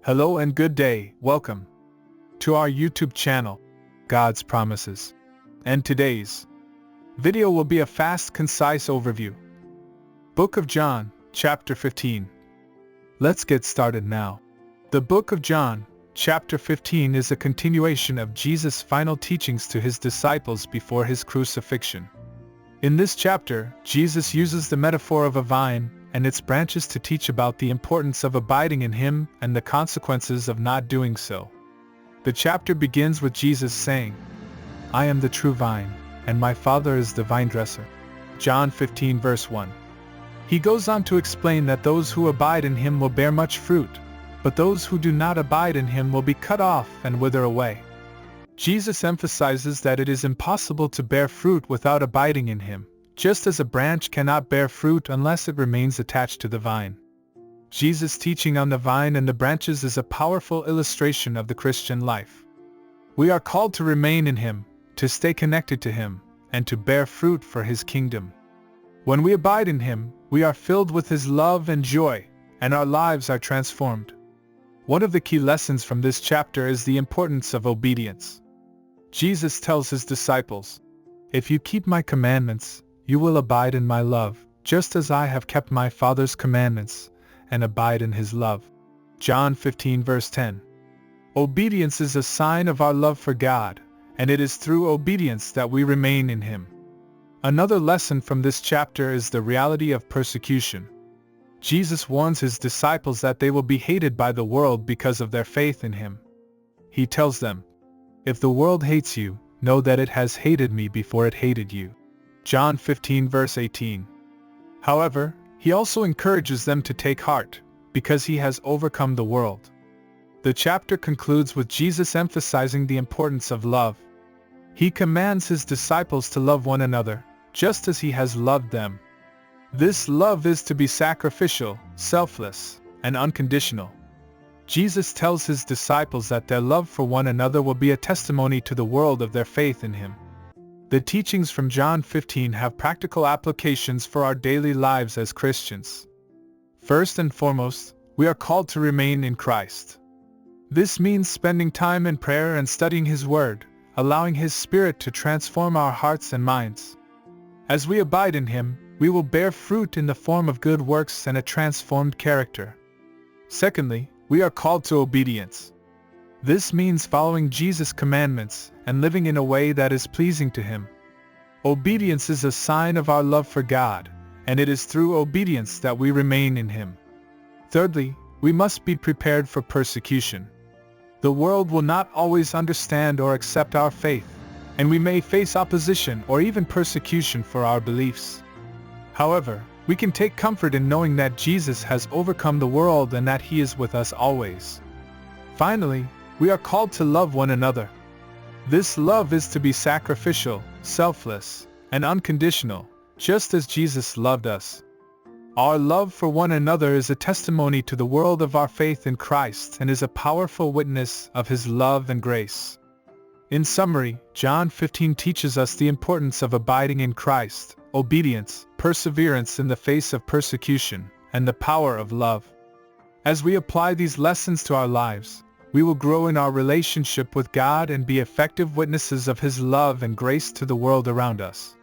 Hello and good day, welcome to our YouTube channel, God's Promises. And today's video will be a fast, concise overview. Book of John, chapter 15. Let's get started now. The book of John, chapter 15 is a continuation of Jesus' final teachings to his disciples before his crucifixion. In this chapter, Jesus uses the metaphor of a vine and its branches to teach about the importance of abiding in him and the consequences of not doing so. The chapter begins with Jesus saying, "I am the true vine, and my Father is the vinedresser." John 15 verse 1. He goes on to explain that those who abide in him will bear much fruit, but those who do not abide in him will be cut off and wither away. Jesus emphasizes that it is impossible to bear fruit without abiding in him, just as a branch cannot bear fruit unless it remains attached to the vine. Jesus' teaching on the vine and the branches is a powerful illustration of the Christian life. We are called to remain in him, to stay connected to him, and to bear fruit for his kingdom. When we abide in him, we are filled with his love and joy, and our lives are transformed. One of the key lessons from this chapter is the importance of obedience. Jesus tells his disciples, "If you keep my commandments, you will abide in my love, just as I have kept my Father's commandments, and abide in his love." John 15 verse 10. Obedience is a sign of our love for God, and it is through obedience that we remain in him. Another lesson from this chapter is the reality of persecution. Jesus warns his disciples that they will be hated by the world because of their faith in him. He tells them, "If the world hates you, know that it has hated me before it hated you." John 15 verse 18. However, he also encourages them to take heart, because he has overcome the world. The chapter concludes with Jesus emphasizing the importance of love. He commands his disciples to love one another, just as he has loved them. This love is to be sacrificial, selfless, and unconditional. Jesus tells his disciples that their love for one another will be a testimony to the world of their faith in him. The teachings from John 15 have practical applications for our daily lives as Christians. First and foremost, we are called to remain in Christ. This means spending time in prayer and studying his word, allowing his Spirit to transform our hearts and minds. As we abide in him, we will bear fruit in the form of good works and a transformed character. Secondly, we are called to obedience. This means following Jesus' commandments and living in a way that is pleasing to him. Obedience is a sign of our love for God, and it is through obedience that we remain in him. Thirdly, we must be prepared for persecution. The world will not always understand or accept our faith, and we may face opposition or even persecution for our beliefs. However, we can take comfort in knowing that Jesus has overcome the world and that he is with us always. Finally, we are called to love one another. This love is to be sacrificial, selfless, and unconditional, just as Jesus loved us. Our love for one another is a testimony to the world of our faith in Christ and is a powerful witness of his love and grace. In summary, John 15 teaches us the importance of abiding in Christ, obedience, perseverance in the face of persecution, and the power of love. As we apply these lessons to our lives, we will grow in our relationship with God and be effective witnesses of his love and grace to the world around us.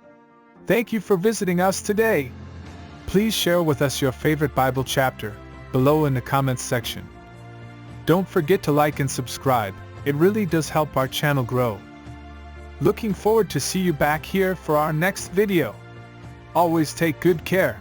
Thank you for visiting us today. Please share with us your favorite Bible chapter below in the comments section. Don't forget to like and subscribe. It really does help our channel grow. Looking forward to see you back here for our next video. Always take good care.